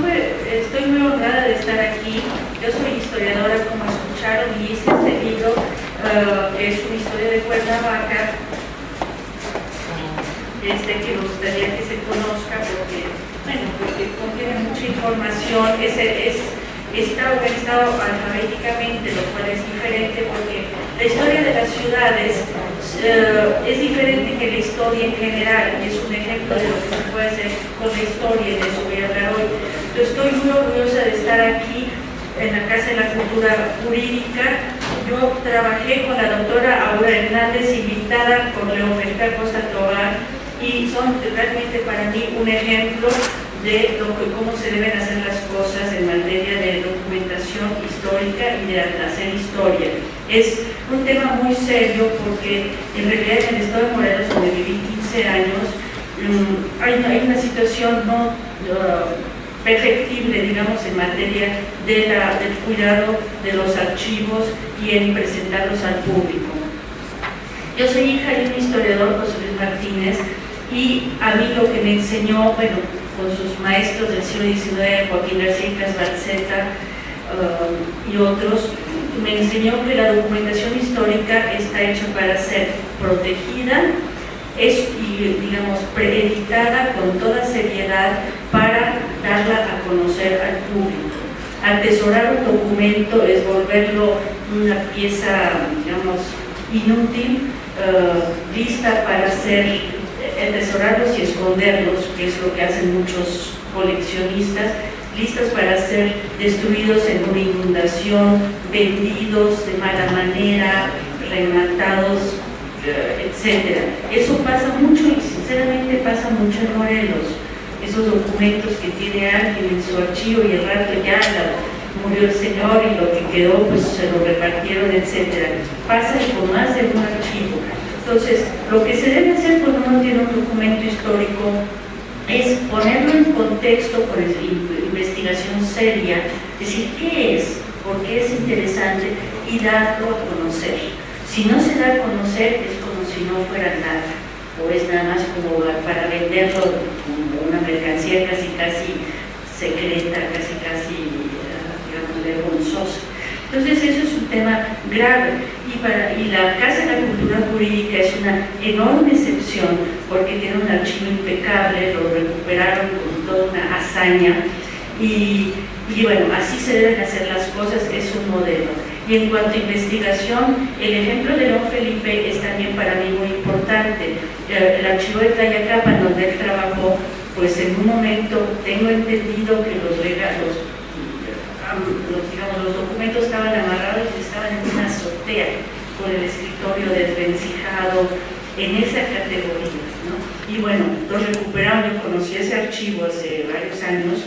estoy muy honrada de estar aquí. Yo soy historiadora, como escucharon, y hice este libro, que es una historia de Cuernavaca, que me gustaría que se conozca porque contiene mucha información. Está organizado alfabéticamente, lo cual es diferente porque la historia de las ciudades es diferente que la historia en general, y es un ejemplo de lo que se puede hacer con la historia, y de eso voy a hablar hoy. Yo estoy muy orgullosa de estar aquí en la Casa de la Cultura Jurídica. Yo trabajé con la doctora Aura Hernández, invitada por Leoferta Costa Tobar, y son realmente para mí un ejemplo de cómo se deben hacer las cosas en materia de documentación histórica y de hacer historia. Es un tema muy serio porque en realidad en el estado de Morelos, donde viví 15 años, hay una situación no perfectible, digamos, en materia del cuidado de los archivos y en presentarlos al público. Yo soy hija de un historiador, José Luis Martínez, y a mí lo que me enseñó, con sus maestros del siglo XIX, Joaquín García Casbarceta y otros, me enseñó que la documentación histórica está hecha para ser protegida y, digamos, preeditada con toda seriedad para darla a conocer al público. Atesorar un documento es volverlo una pieza, digamos, inútil, lista para ser atesorarlos y esconderlos, que es lo que hacen muchos coleccionistas, listas para ser destruidos en una inundación, vendidos de mala manera, rematados, etc. Eso pasa mucho, y sinceramente pasa mucho en Morelos. Esos documentos que tiene alguien en su archivo y el rato ya murió el señor y lo que quedó pues se lo repartieron, etc. Pasa con más de un archivo. Entonces, lo que se debe hacer cuando uno tiene un documento histórico es ponerlo en contexto con investigación seria, decir qué es, por qué es interesante y darlo a conocer. Si no se da a conocer es como si no fuera nada, o es nada más como para venderlo como una mercancía casi secreta, casi digamos, vergonzosa. Entonces eso es un tema grave, y la Casa de la Cultura Jurídica es una enorme excepción porque tiene un archivo impecable, lo recuperaron con toda una hazaña, y bueno, así se deben hacer las cosas, es un modelo. Y en cuanto a investigación, el ejemplo de Don Felipe es también para mí muy importante. El archivo de Tlayacapan, donde él trabajó, pues en un momento tengo entendido que los documentos estaban amarrados y estaban en una azotea con el escritorio desvencijado, en esa categoría, ¿no? Y bueno, lo recuperaron. Yo conocí ese archivo hace varios años,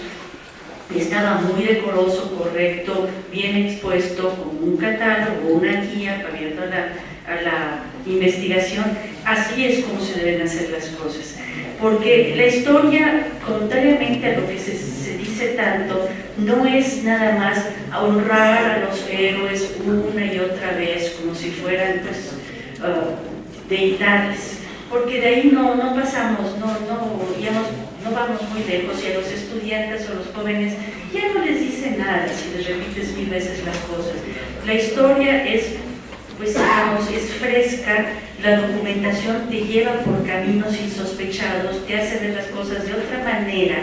estaba muy decoroso, correcto, bien expuesto, con un catálogo, una guía abierto a la investigación. Así es como se deben hacer las cosas, porque la historia, contrariamente a lo que se dice tanto, no es nada más honrar a los héroes una y otra vez como si fueran pues, deidades, porque de ahí no pasamos, no vamos muy lejos, y a los estudiantes o los jóvenes ya no les dice nada si les repites 1000 veces las cosas. La historia es, pues digamos, es fresca, la documentación te lleva por caminos insospechados, te hace ver las cosas de otra manera,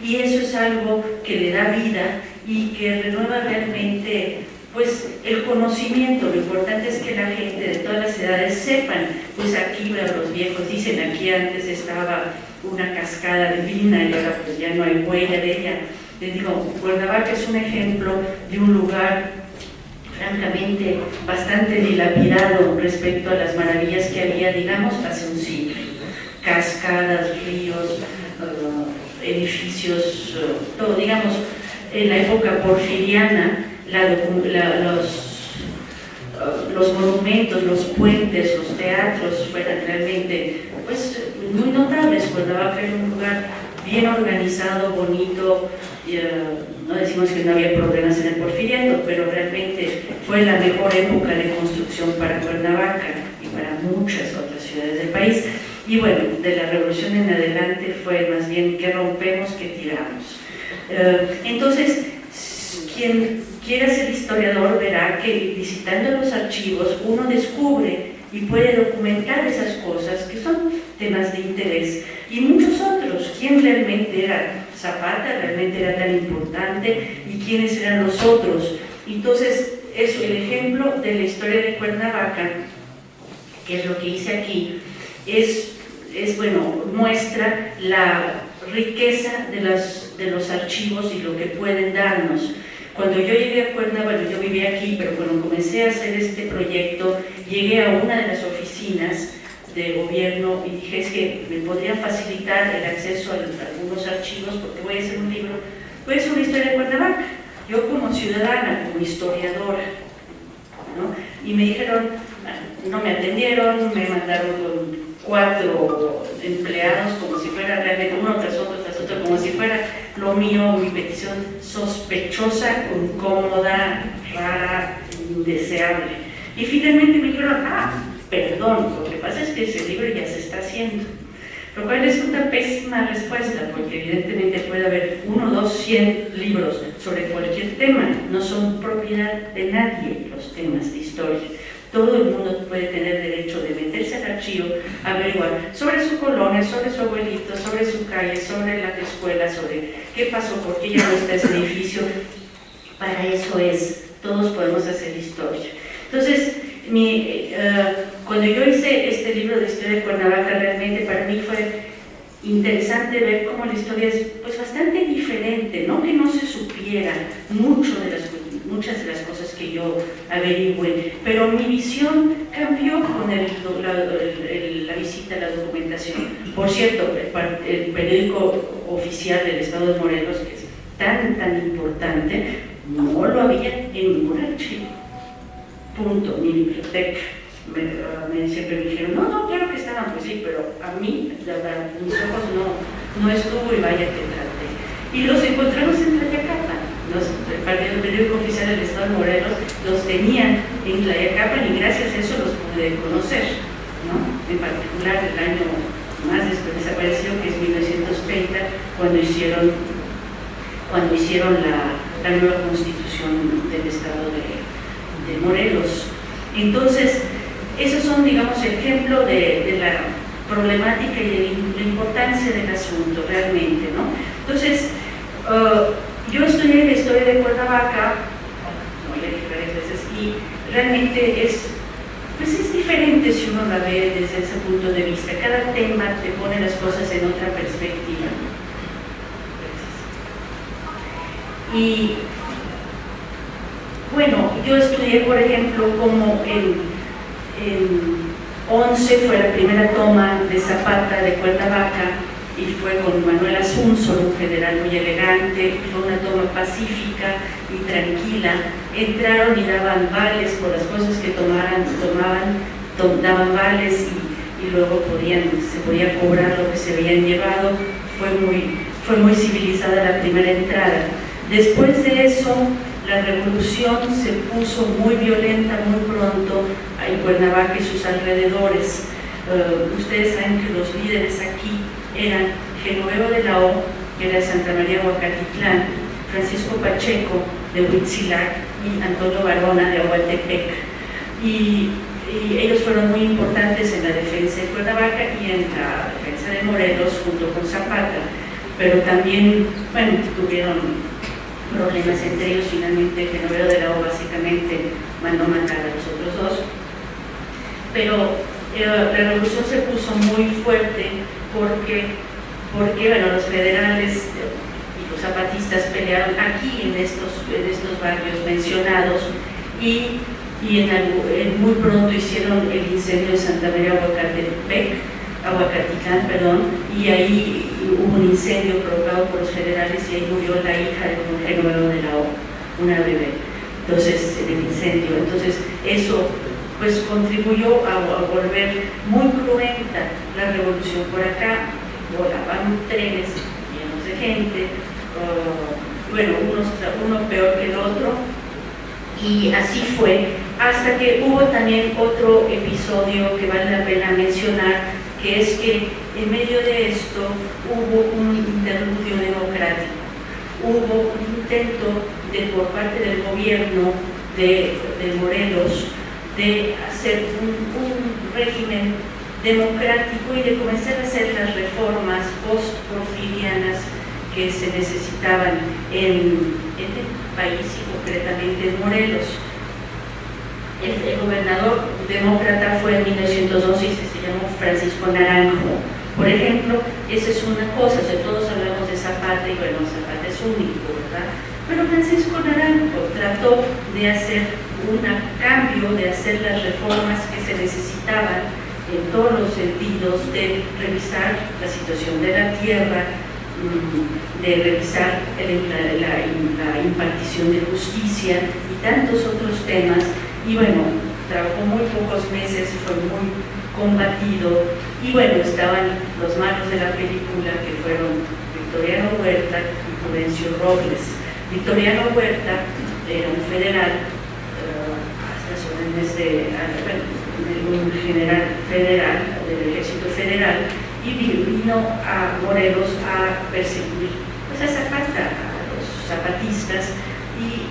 y eso es algo que le da vida y que renueva realmente pues el conocimiento. Lo importante es que la gente de todas las edades sepan, pues aquí los viejos dicen, aquí antes estaba una cascada divina y ahora pues ya no hay huella de ella. Les digo, Cuernavaca es un ejemplo de un lugar francamente bastante dilapidado respecto a las maravillas que había, digamos, hace un siglo. Cascadas, ríos, edificios, todo, digamos, en la época porfiriana, los monumentos, los puentes, los teatros fueran realmente pues, muy notables. Cuernavaca era un lugar bien organizado, bonito, no decimos que no había problemas en el porfiriato, pero realmente fue la mejor época de construcción para Cuernavaca y para muchas otras ciudades del país. Y bueno, de la revolución en adelante fue más bien que rompemos, que tiramos. Entonces, quien quiera ser historiador verá que visitando los archivos uno descubre y puede documentar esas cosas que son temas de interés, y muchos otros. ¿Quién realmente era Zapata? ¿Realmente era tan importante? ¿Y quiénes eran los otros? Entonces, es el ejemplo de la historia de Cuernavaca, que es lo que hice aquí, bueno, muestra la riqueza de los archivos y lo que pueden darnos. Cuando yo llegué a Cuernavaca, bueno, yo vivía aquí, pero cuando comencé a hacer este proyecto, llegué a una de las oficinas de gobierno y dije, es que me podrían facilitar el acceso a algunos archivos porque voy a hacer un libro, voy a hacer una historia de Cuernavaca, yo como ciudadana, como historiadora, ¿no? Y me dijeron, no me atendieron, me mandaron con 4 empleados como si fuera realmente uno tras otro, como si fuera lo mío, mi petición sospechosa, incómoda, rara, indeseable. Y finalmente me dijeron, perdón, lo que pasa es que ese libro ya se está haciendo. Lo cual es una pésima respuesta, porque evidentemente puede haber 1, 2, 100 libros sobre cualquier tema, no son propiedad de nadie los temas de historia. Todo el mundo puede tener derecho de meterse al archivo, averiguar sobre su colonia, sobre su abuelito, sobre su calle, sobre la escuela, sobre qué pasó, por qué ya no está ese edificio. Para eso todos podemos hacer historia. Entonces, cuando yo hice este libro de historia de Cuernavaca, realmente para mí fue interesante ver cómo la historia es pues bastante diferente, no que no se supiera muchas de las cosas que yo averigüé, pero mi visión cambió con la visita a la documentación. Por cierto, el periódico oficial del Estado de Morelos, que es tan importante, no lo había en ningún archivo. Punto. Mi biblioteca siempre me dijeron, no, claro que estaban, pues sí, pero a mí, mis ojos no estuvo, y vaya que traté. Y los encontramos en Tlayacapan. El periódico oficial del Estado de Morelos los tenían en Tlayacapan y gracias a eso los pude conocer, ¿no? En particular el año más desaparecido, que es 1930, cuando hicieron la nueva constitución del Estado de Morelos. Entonces, esos son, digamos, ejemplo de la problemática y de la importancia del asunto realmente, ¿no? Entonces, yo estudié la historia de Cuernavaca, como ya dije varias veces, y realmente es diferente si uno la ve desde ese punto de vista. Cada tema te pone las cosas en otra perspectiva. Y bueno, yo estudié, por ejemplo, como en 11 fue la primera toma de Zapata de Cuernavaca, y fue con Manuel Asunzor, un general muy elegante, fue una toma pacífica y tranquila. Entraron y daban vales por las cosas que daban vales y luego se podía cobrar lo que se habían llevado. Fue muy civilizada la primera entrada. Después de eso, la revolución se puso muy violenta muy pronto en Cuernavaca y sus alrededores. Ustedes saben que los líderes aquí eran Genoveva de la O, que era de Santa María Huacatitlán, Francisco Pacheco de Huitzilac y Antonio Barona de Agualtepec. Y ellos fueron muy importantes en la defensa de Cuernavaca y en la defensa de Morelos junto con Zapata, pero también, bueno, tuvieron problemas entre ellos. Finalmente Genoveva de la O básicamente mandó matar a los otros dos, pero la revolución se puso muy fuerte porque bueno, los federales y los zapatistas pelearon aquí en estos barrios mencionados y muy pronto hicieron el incendio de Santa María Aguacatitlán, y ahí hubo un incendio provocado por los federales y ahí murió la hija de don Genoveva de la O, una bebé, entonces en el incendio. Entonces eso pues contribuyó a volver muy cruenta la revolución. Por acá volaban trenes llenos de gente, bueno, uno peor que el otro, y así fue, hasta que hubo también otro episodio que vale la pena mencionar, que es que en medio de esto hubo un interludio democrático. hubo un intento por parte del gobierno de Morelos de hacer un régimen democrático y de comenzar a hacer las reformas post-porfirianas que se necesitaban en el país y concretamente en Morelos. El gobernador demócrata fue en 1912 y se llamó Francisco Naranjo. Por ejemplo, esa es una cosa, todos hablamos de Zapata y bueno, Zapata es único, ¿verdad? Pero Francisco Naranjo trató de hacer un cambio, de hacer las reformas que se necesitaban en todos los sentidos, de revisar la situación de la tierra, de revisar la impartición de justicia y tantos otros temas. Y bueno, trabajó muy pocos meses, fue muy combatido. Y bueno, estaban los malos de la película que fueron Victoriano Huerta y Prudencio Robles. Victoriano Huerta era un federal, a las órdenes de un general federal, del ejército federal, y vino a Morelos a perseguir pues, a Zapata, a los zapatistas, y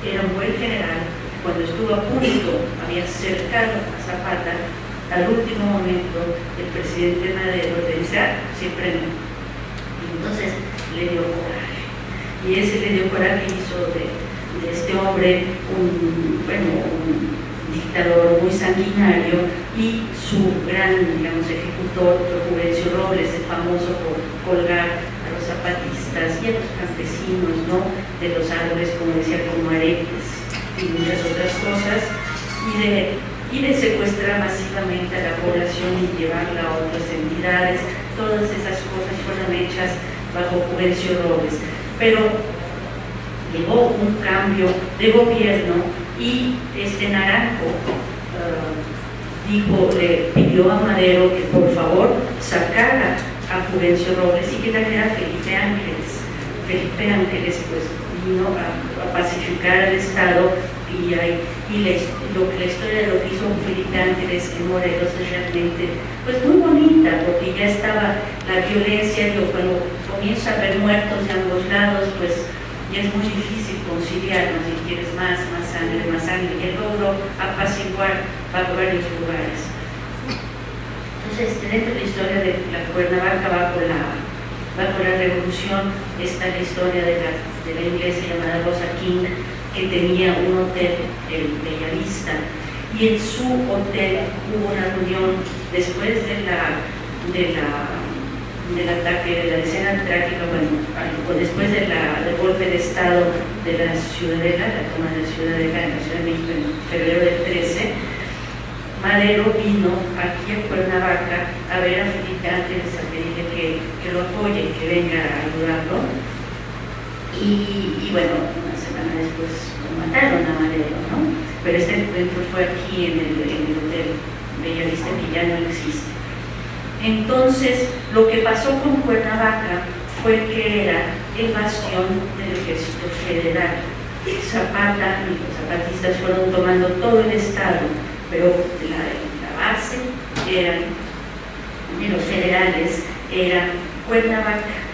era un buen general. Cuando estuvo a punto, había cercado a Zapata, al último momento el presidente Madero le dice, siempre no. Y entonces le dio coraje. Y ese le dio coraje, hizo de este hombre un dictador muy sanguinario, y su gran, digamos, ejecutor fue Prudencio Robles, el famoso por colgar a los zapatistas y a los campesinos, ¿no?, de los árboles, como decía, como aretes y muchas otras cosas, y de secuestrar masivamente a la población y llevarla a otras entidades. Todas esas cosas fueron hechas bajo Prudencio Robles. Pero llegó un cambio de gobierno y Naranjo le pidió a Madero que por favor sacara a Prudencio Robles y que trajera a Felipe Ángeles. Felipe Ángeles pues vino a pacificar el Estado, y la historia de lo que hizo Felipe Ángeles en Morelos es realmente pues muy bonita, porque ya estaba la violencia, cuando comienza a haber muertos de ambos lados, pues ya es muy difícil conciliarnos y quieres más sangre, y él logró apaciguar bajo varios lugares. Entonces, dentro de la historia de la Cuernavaca, bajo la revolución, está la historia de la inglesa llamada Rosa King, que tenía un hotel, el Bellavista, y en su hotel hubo una reunión después del ataque, de la decena trágica, después del golpe de Estado de la Ciudadela, la toma de la Ciudadela en la Ciudad de México en febrero del 13, Madero vino aquí a Cuernavaca a ver a Felipe Ángeles, a pedirle que lo apoye, que venga a ayudarlo. Y bueno, una semana después lo mataron a Madero, ¿no? Pero este encuentro fue aquí en el hotel Bellavista, que ya no existe. Entonces, lo que pasó con Cuernavaca fue que era el bastión del ejército federal. Zapata y los zapatistas fueron tomando todo el estado, pero la base de los federales era Cuernavaca,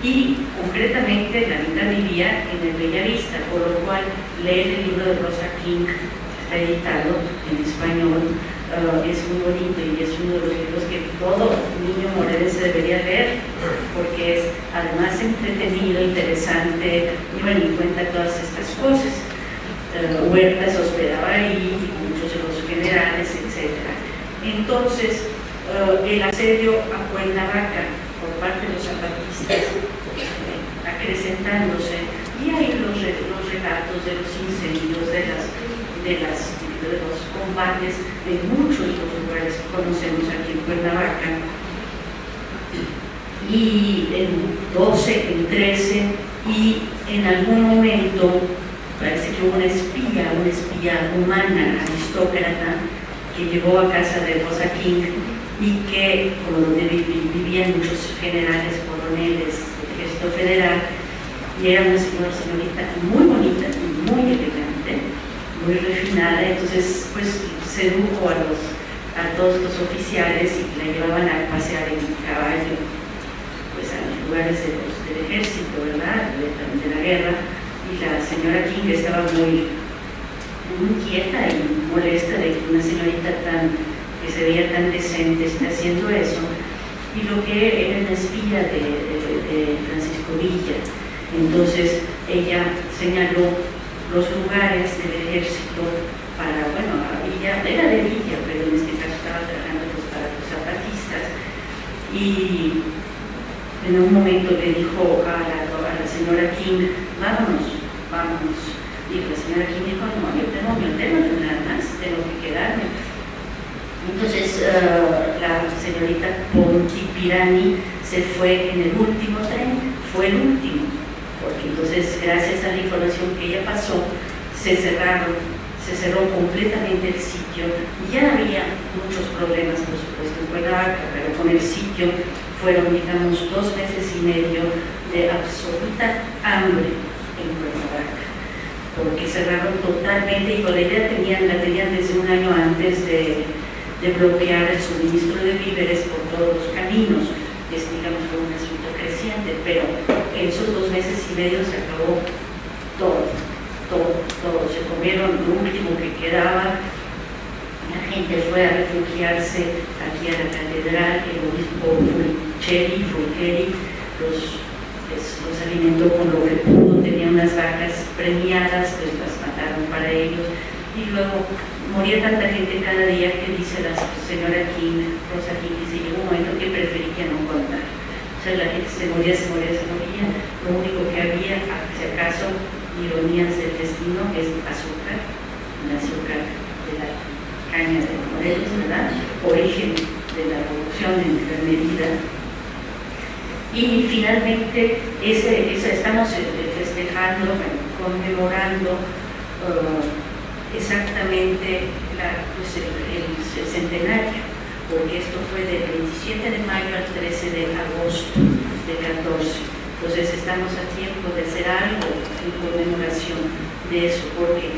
y concretamente la mitad vivía en el Bellavista, por lo cual leer el libro de Rosa King, que está editado en español, es muy bonito, y es uno de los libros que todo niño morelense debería leer, porque es además entretenido, interesante, y bueno, y cuenta todas estas cosas. Huerta se hospedaba ahí, muchos de los generales, etc. Entonces, el asedio a Cuernavaca por parte de los zapatistas acrecentándose, y hay los relatos de los incendios, de los combates de muchos de los lugares que conocemos aquí en Cuernavaca. Y en 12, en 13, y en algún momento parece que hubo una espía humana, aristócrata, que llegó a casa de Rosa King, y que, donde vivían muchos generales, coroneles del ejército federal, y era una señorita muy bonita, muy elegante, muy refinada. Entonces pues sedujo a todos los oficiales y la llevaban a pasear en caballo pues a los lugares del ejército, ¿verdad?, de la guerra, y la señora King estaba muy inquieta y molesta de que una señorita que se veía tan decente esté haciendo eso, y lo que era una espía de Francisco Villa. Entonces ella señaló los lugares del ejército para, bueno, Villa era de Villa, pero en este caso estaba trabajando pues, para los zapatistas, y en un momento le dijo a la señora King, vámonos. Y la señora King dijo, no, yo tengo mi hotel, no tengo nada más, tengo que quedarme. Entonces la señorita Pontipirani se fue en el último tren, fue el último, porque entonces gracias a la información que ella pasó, se cerró completamente el sitio. Ya había muchos problemas, por supuesto, en Cuernavaca, pero con el sitio fueron, digamos, 2 meses y medio de absoluta hambre en Cuernavaca, porque cerraron totalmente, y con la idea la tenían desde un año antes de bloquear el suministro de víveres por todos los caminos. Es, digamos, un asunto creciente, pero en esos 2 meses y medio se acabó todo. Se comieron lo último que quedaba. La gente fue a refugiarse aquí a la catedral. El obispo Fulcheri los alimentó con lo que pudo. Tenía unas vacas premiadas, pues las mataron para ellos, y luego moría tanta gente cada día que dice la señora King, Rosa King, dice, llegó un momento que prefería no contar. O sea, la gente se moría. Lo único que había, si acaso, ironías del destino, es azúcar, el azúcar de la caña de Morelos, ¿verdad? Origen de la producción de enfermería. Y finalmente, estamos festejando, conmemorando exactamente el centenario, porque esto fue del 27 de mayo al 13 de agosto de 14. Entonces estamos a tiempo de hacer algo en conmemoración de eso, porque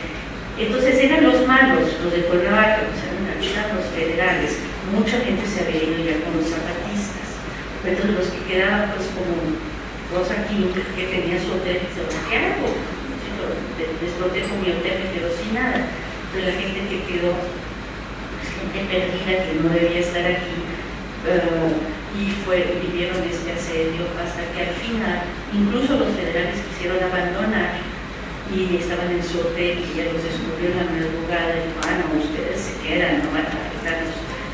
entonces eran los malos, los de Cuernavaca, eran los federales. Mucha gente se había ido ya con los zapatistas, pero entonces los que quedaban, pues como Rosa King, que tenía su hotel, ¿qué hago? Les protejo mi hotel, me quedo sin nada. Entonces la gente que quedó, pues, gente perdida que no debía estar aquí, y vivieron este asedio hasta que al final, incluso los federales quisieron abandonar y estaban en su hotel y ya los descubrió en la madrugada y dijo, no, ustedes se quedan, no van a estar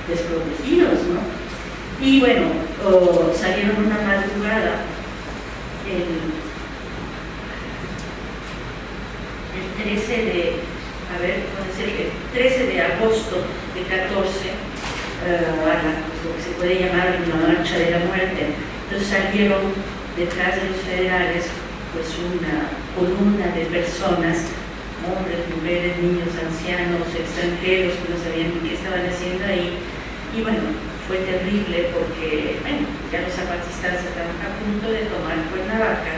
desprotegidos, ¿no? Y bueno, salieron una madrugada el 13 de agosto de 14, lo que se puede llamar la marcha de la muerte. Entonces salieron detrás de los federales pues una columna de personas, hombres, mujeres, niños, ancianos, extranjeros que no sabían ni qué estaban haciendo ahí. Y bueno, fue terrible porque ya los zapatistas estaban a punto de tomar Cuernavaca,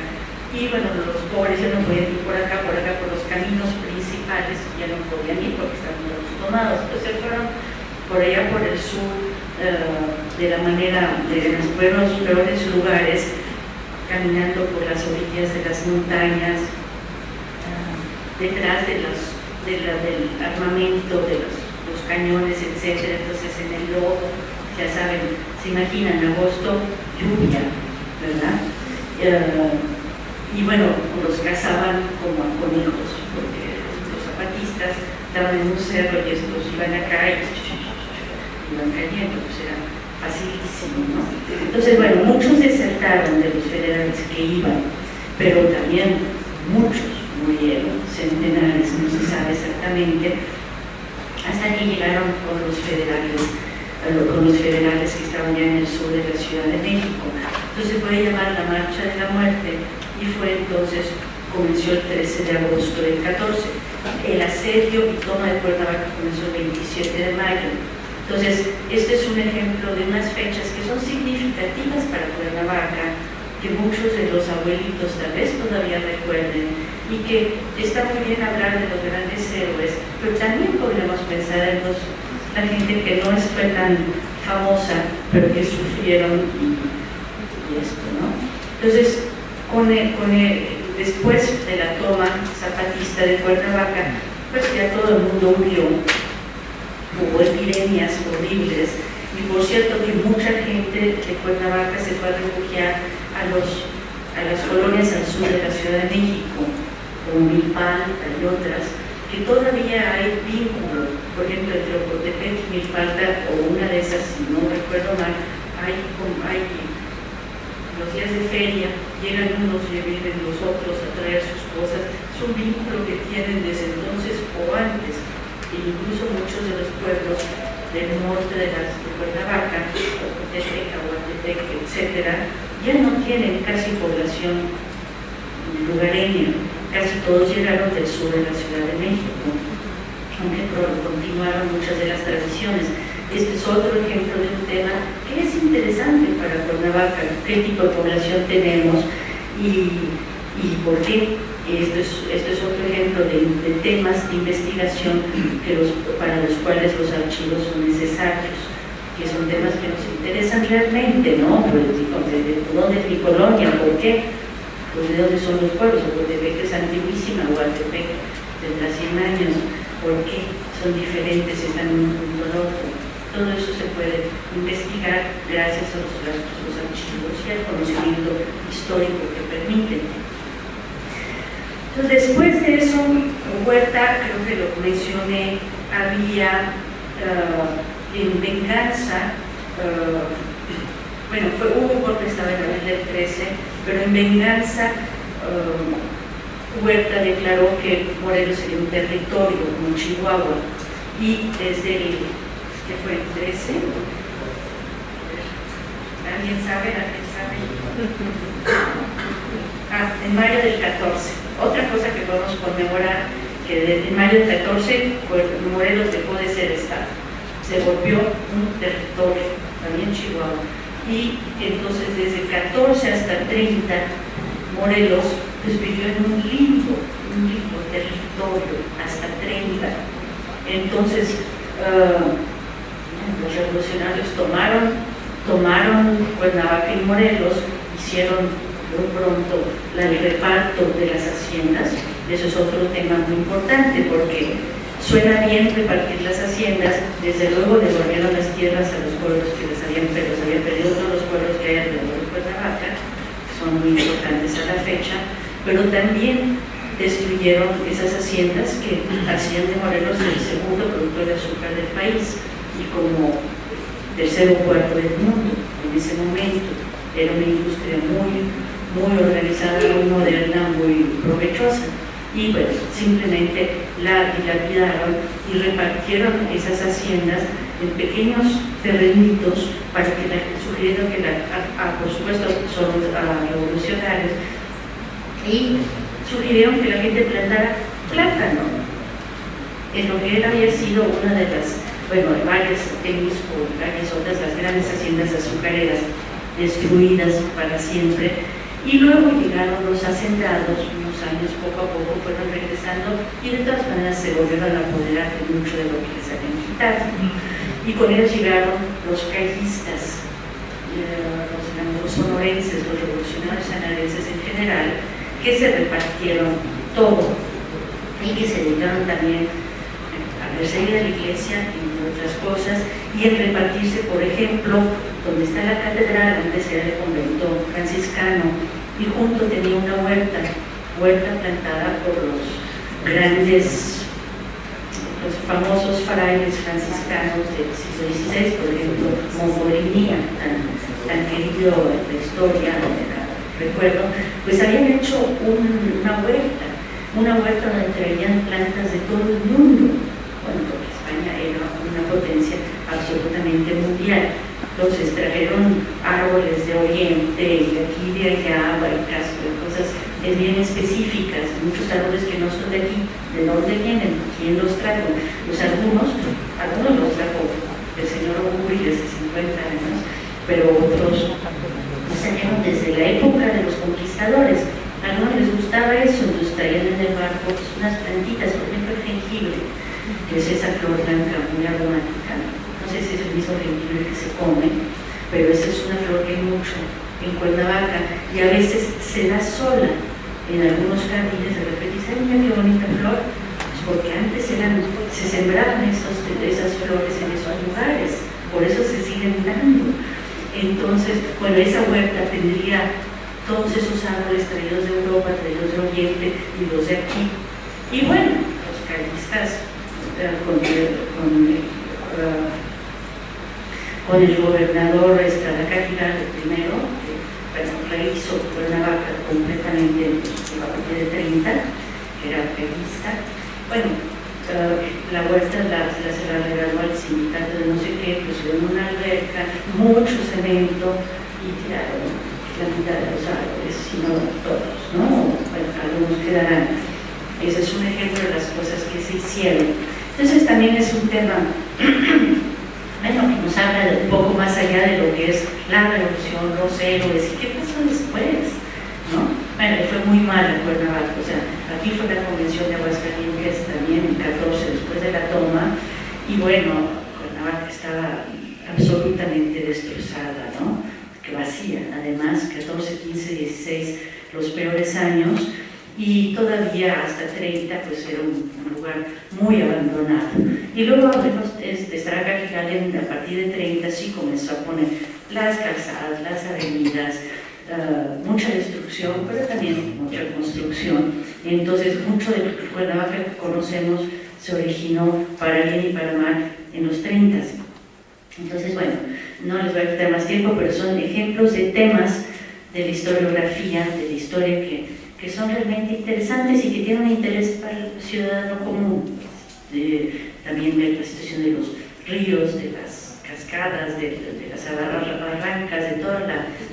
y bueno, los pobres ya no podían ir por acá, por los caminos principales, ya no podían ir porque estaban todos tomados. Entonces fueron por allá por el sur, de la manera de los peores lugares, caminando por las orillas de las montañas, detrás del armamento, de los cañones, etc. Entonces en el lodo, ya saben, se imaginan, agosto, lluvia, ¿verdad? Y bueno, los cazaban como a conejos, porque los zapatistas estaban en un cerro y estos iban acá y iban cayendo, pues era facilísimo, ¿no? Entonces, bueno, muchos desertaron de los federales que iban, pero también muchos murieron, centenares, no se sabe exactamente, hasta que llegaron con los federales que estaban ya en el sur de la Ciudad de México. Entonces se puede llamar la Marcha de la Muerte, y fue entonces, comenzó el 13 de agosto del 14. El asedio y toma de Cuernavaca comenzó el 27 de mayo. Entonces, este es un ejemplo de unas fechas que son significativas para Cuernavaca, que muchos de los abuelitos tal vez todavía recuerden, y que está muy bien hablar de los grandes héroes, pero también podemos pensar en la gente que no fue tan famosa, pero que sufrieron y esto, ¿no? Entonces, después de la toma zapatista de Cuernavaca, pues ya todo el mundo murió, hubo epidemias horribles, y por cierto que mucha gente de Cuernavaca se fue a refugiar a las colonias al sur de la Ciudad de México, como Milpalta y otras, que todavía hay vínculo, por ejemplo, entre Ocotepec y Milpalta, o una de esas, si no recuerdo mal, hay los días de feria, llegan unos y vienen los otros a traer sus cosas, es un vínculo que tienen desde entonces o antes, e incluso muchos de los pueblos del norte de Cuernavaca, Ocotepec, Aguatepec, etcétera, ya no tienen casi población lugareña, casi todos llegaron del sur de la Ciudad de México, aunque continuaron muchas de las tradiciones. Este es otro ejemplo de un tema que es interesante para Cuernavaca, qué tipo de población tenemos y por qué. Esto es otro ejemplo de temas de investigación para los cuales los archivos son necesarios, que son temas que nos interesan realmente, ¿no? Pues, ¿de dónde es mi colonia? ¿Por qué? Pues, ¿de dónde son los pueblos? Ocotepec es antigüísima, Aguatepec tendrá 100 años. ¿Por qué son diferentes? Están en un punto al otro. Todo eso se puede investigar gracias a los archivos y al conocimiento histórico que permiten. Entonces, después de eso, Huerta, creo que lo mencioné, había en venganza, hubo un golpe de Estado en abril del 13, pero en venganza Huerta declaró que Morelos sería un territorio como Chihuahua, y desde el que fue el 13, ¿alguien sabe? En mayo del 14. Otra cosa que podemos conmemorar, que desde mayo del 14 Morelos dejó de ser estado, se volvió un territorio, también Chihuahua, y entonces desde el 14 hasta 30 Morelos pues vivió en un limbo territorio hasta 30. Entonces los revolucionarios tomaron Cuernavaca y Morelos, hicieron muy pronto el reparto de las haciendas. Eso es otro tema muy importante, porque suena bien repartir las haciendas, desde luego devolvieron las tierras a los pueblos que les habían perdido, todos los pueblos que hay alrededor de Cuernavaca, que son muy importantes a la fecha, pero también destruyeron esas haciendas que hacían de Morelos el segundo productor de azúcar del país y como tercero o cuarto del mundo en ese momento. Era una industria muy organizada, muy moderna, muy provechosa, y bueno, simplemente la dilapidaron y repartieron esas haciendas en pequeños terrenitos para que sugirieron que por supuesto son revolucionarios, y sugirieron que la gente plantara plátano en lo que él había sido una de las, varias Temisco, varias otras, las grandes haciendas azucareras destruidas para siempre. Y luego llegaron los hacendados, unos años poco a poco fueron regresando y de todas maneras se volvieron a apoderar de mucho de lo que les habían quitado. Y con ellos llegaron los callistas, los sonorenses, los revolucionarios sonorenses en general, que se repartieron todo y que se dedicaron también a perseguir a la iglesia y otras cosas, y en repartirse, por ejemplo, donde está la catedral, antes era el convento franciscano, y junto tenía una huerta plantada por los los famosos frailes franciscanos del siglo XVI, por ejemplo, Montolinia, tan querido en la historia, recuerdo, pues habían hecho una huerta donde traían plantas de todo el mundo, porque España era una potencia absolutamente mundial. Entonces trajeron árboles de Oriente y aquí de allá, baricas, cosas bien específicas, muchos árboles que no son de aquí. ¿De dónde vienen? ¿Quién los trajo? Pues algunos los trajo el señor Oguri desde 50 años, pero otros salieron desde la época de los conquistadores. A algunos les gustaba eso, entonces traían en el barco unas plantitas, por ejemplo el jengibre, que es esa flor blanca muy aromática. No sé si es el mismo jengibre que se come, pero esa es una flor que hay mucho en Cuernavaca y a veces se da sola. en algunos jardines, de repente dicen, mira qué bonita flor, pues porque antes se sembraban esas flores en esos lugares, por eso se siguen dando. Entonces, bueno, esa huerta tendría todos esos árboles traídos de Europa, traídos de Oriente y los de aquí. Y bueno, los carlistas con el gobernador Estrada primero, rehizo Cuernavaca completamente a partir de 30, que era carlista. Bueno, la huerta se la regaló al sindicato de no sé qué, pusieron una alberca, mucho cemento y tiraron la mitad de los árboles, sino todos, ¿no? Bueno, algunos quedarán. Ese es un ejemplo de las cosas que se hicieron. Entonces también es un tema bueno, que nos habla un poco más allá de lo que es la revolución, los héroes y qué pasó después, ¿no? Bueno, fue muy mal en Cuernavaca, o sea, aquí fue la convención de Aguascalientes también en 14 después de la toma, y bueno, Cuernavaca estaba absolutamente destrozada, ¿no? Que vacía, además, 14, 15, 16, los peores años, y todavía hasta 30 pues era un lugar muy abandonado. Y luego hablemos de Estrada Cajigal, a partir de 30 sí comenzó a poner las calzadas, las avenidas, mucha destrucción, pero también mucha construcción. Entonces mucho de lo que Cuernavaca que conocemos se originó para bien y para mal en los 30. Entonces bueno, no les voy a quitar más tiempo, pero son ejemplos de temas de la historiografía, de la historia que son realmente interesantes y que tienen un interés para el ciudadano común. También ver la situación de los ríos, de las cascadas, de las barrancas, de todo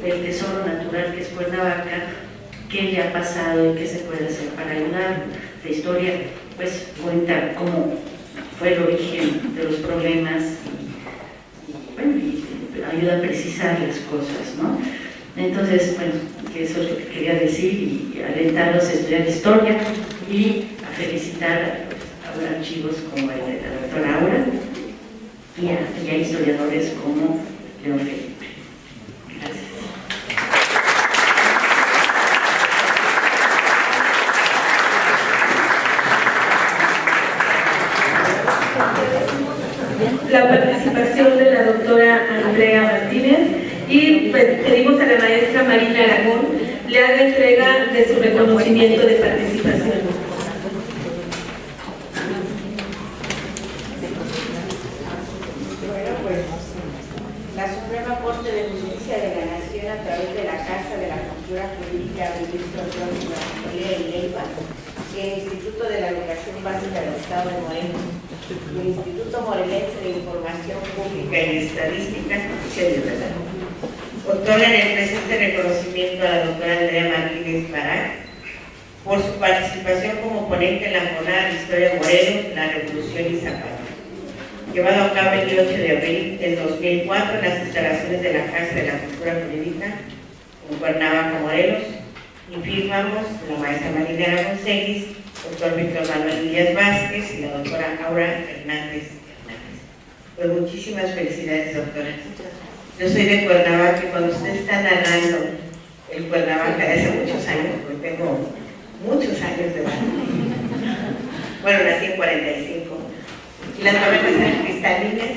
el tesoro natural que es Cuernavaca, qué le ha pasado y qué se puede hacer para ayudar. La historia pues cuenta cómo fue el origen de los problemas y, bueno, y ayuda a precisar las cosas, ¿no? Entonces, bueno, que eso es lo que quería decir y alentarlos a estudiar historia y a felicitar a archivos como el de la doctora Aura y a historiadores como León Felipe. Gracias. La participación de la doctora Andrea Martínez y pedimos a la maestra Marina Aragón le haga entrega de su reconocimiento de participación. Bueno, pues la Suprema Corte de Justicia de la Nación, a través de la Casa de la Cultura Jurídica del Distrito de la Asamblea de Leyva, y el Instituto de la Educación Básica del Estado de Morelos, y el Instituto Morelense de Información Pública y Estadística, otorgan el presente reconocimiento a la doctora Andrea Martínez Barak por su participación como ponente en la jornada de Historia de Morelos, la Revolución y Zapata, llevado a cabo el 8 de abril del 2004 en las instalaciones de la Casa de la Cultura Jurídica en Cuernavaca, Morelos, y firmamos la maestra Marina Aragón Seguis, doctor Víctor Manuel Díaz Vázquez y la doctora Aura Hernández. Pues muchísimas felicidades, doctora. Yo soy de Cuernavaca y cuando usted está narrando el Cuernavaca de hace muchos años, porque tengo muchos años de edad, bueno, nací en 45, y las cavernas eran cristalinas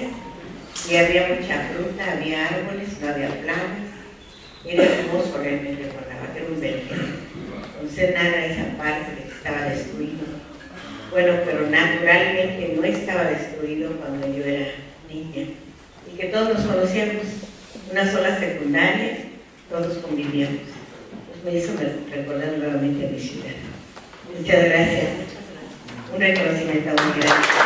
y había mucha fruta, había árboles, no había plagas, era hermoso realmente Cuernavaca, era un vergel. Entonces nada esa parte de que estaba destruido. Bueno, pero naturalmente no estaba destruido cuando yo era niña y que todos nos conocíamos. Una sola secundaria, todos convivíamos. Pues me hizo recordar nuevamente a mi ciudad. Muchas gracias. Un reconocimiento muy grande.